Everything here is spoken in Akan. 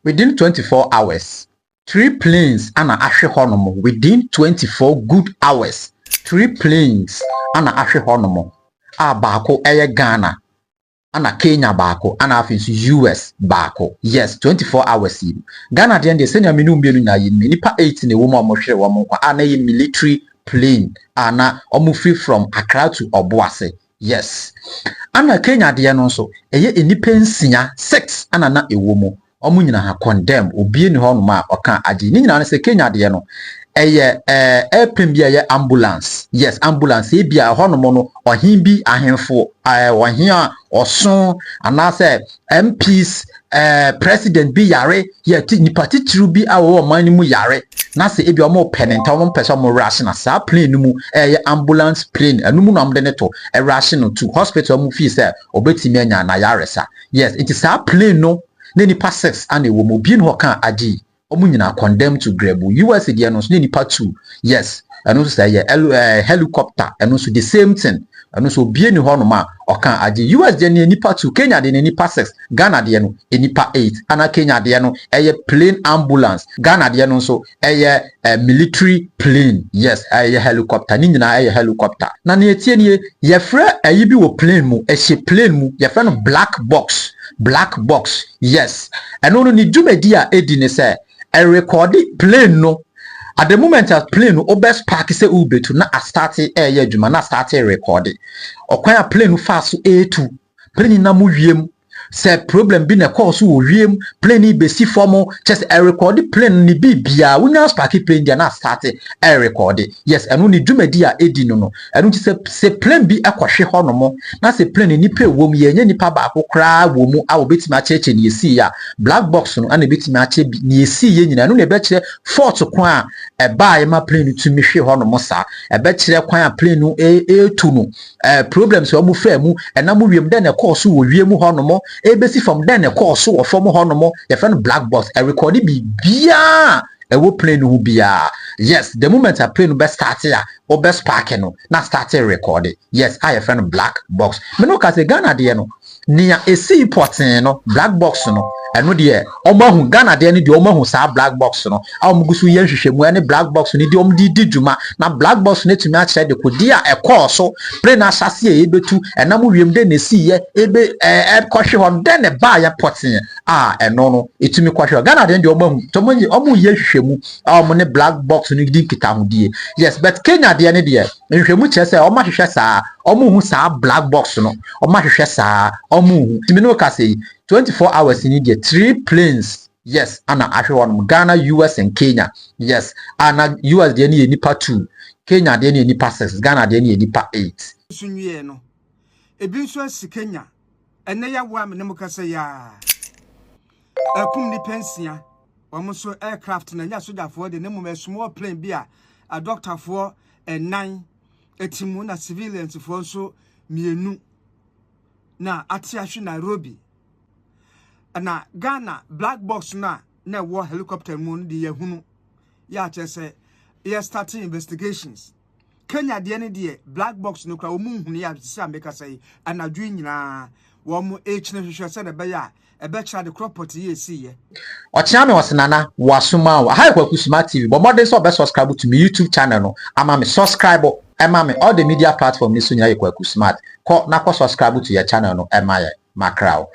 within 24 hours. 3 planes ana ahwe honomo within 24 good hours. 3 planes ana ahwe honomo. A baako eye Ghana. Ana Kenya baako ana afinso US baako. Yes, 24 hours yi. Ghana de ende senya menu mbienu na yi nipa 8 na wo mo hwere wo mo ana yi military plane ana omu free from Accra to Obuase. Yes. Ana Kenya de no nso eye enipa nsia 6 ana na ewo mo. Omu nyina ha condemn obi ni ho no ma oka agi ni nyina se Kenya de no eye airplane bia ye ambulance. Yes, ambulance e bia ho no mo no ohin bi ahemfo ohin a oson anase MPs president bi yare ye ti nipa titru bi awo man ni mu yare na se e bia omo penenta omo pese omo rush na sa plane no mu eye ambulance plane anu mu no am de neto e rush no to hospital mu fee say obetimi anya na yare sa. Yes, it is sa plane no ne nipa 6 ana ewo mo bi no kan agi omu nyina condemn to grab US de no so ne nipa 2. Yes, anu so say helicopter anu so the same thing anu so bi ni ho no ma okan agi US de ne nipa 2, Kenya de ne nipa 6, Ghana de no nipa 8, ana Kenya de no eye plane ambulance, Ghana de no so eye military plane. Yes, eye helicopter ni nyina eye helicopter na ne etie ne ye fra ayi bi wo plane mu ehye plane mu ye fra no black box. Yes, and no ni dwumadi a edi ne say a record plane no at the moment as plane no best park say ubetu na a start air adwuma na start record okwan plane fast A2 plane na mu wiem say problem bi na cause wo wiem plane be si form just a record plane ni bibia wunya spark plane dia na start a record. Yes, and no ni dwumadi a edi no enu ti say plane bi akwahwe ho no mo na say plane ni pe wo mu ye nya nipa ba ko kra wo mu a obetima cheche ni esi ya black box no ana betima ache ni esi ye nyina no na be kire fort kwan a buy ma plane to mi hwe ho no mo sa e be kire kwan a plane no A2 no problems wo mu fa mu na mu wiem den na course wo wiem ho no mo ebesi from then a course wo from ho no mo ye friend black box a record bi bia e wo plane hu bia. Yes, the moment a plane be start ya o be spark no na start record. Yes, I friend black box me no ka se Ghana de no nia esi important no black box no eno de omahu Ghana de no de omahu sa black box no a omugusu ye hwehwemu ene black box ni de omdi diduma na black box ne tumi a kire de kodi a ekọọso plane asase e betu enam wiem de na si ye ebe kwahwe hon de ne ba ya potin a eno no etumi kwahwe Ghana de omahu tomonyi omu ye hwehwemu a omu ne black box ni di kita hodie. Yes, but Kenya de ne de hwehwemu kire se oma hwehwe saa omu hu saa black box no oma hwehwe saa omu hu timi no ka say 24 hours in India 3 planes. Yes, ana ahwe won Ghana, US and Kenya. Yes, ana US de ni nipa 2, Kenya de ni nipa 6, Ghana de ni nipa 8. Sunye no ebi nso asi Kenya ene ya wa me ne mukasa ya akum ni pensia wamo so aircraft na nya soja for de ne mu small plane bia a doctor for 9 etimu na civilians for so mienu na ati ahwe Nairobi na Ghana black box na war helicopter mu no de yehunu ya chese ya starting investigations. Kenya de ne de black box no kwa omu hunu ya se America say anadwu nyina wo mu h na hwehwe se de be ya e be kira de crop ye si ye ochia me wasenana wasuma wa hi KwakuSmart TV but more than so be subscribe to my YouTube channel no ama me subscribe ema me all the media platform ni so nya KwakuSmart ko na ko subscribe to your channel no ema ye makrao.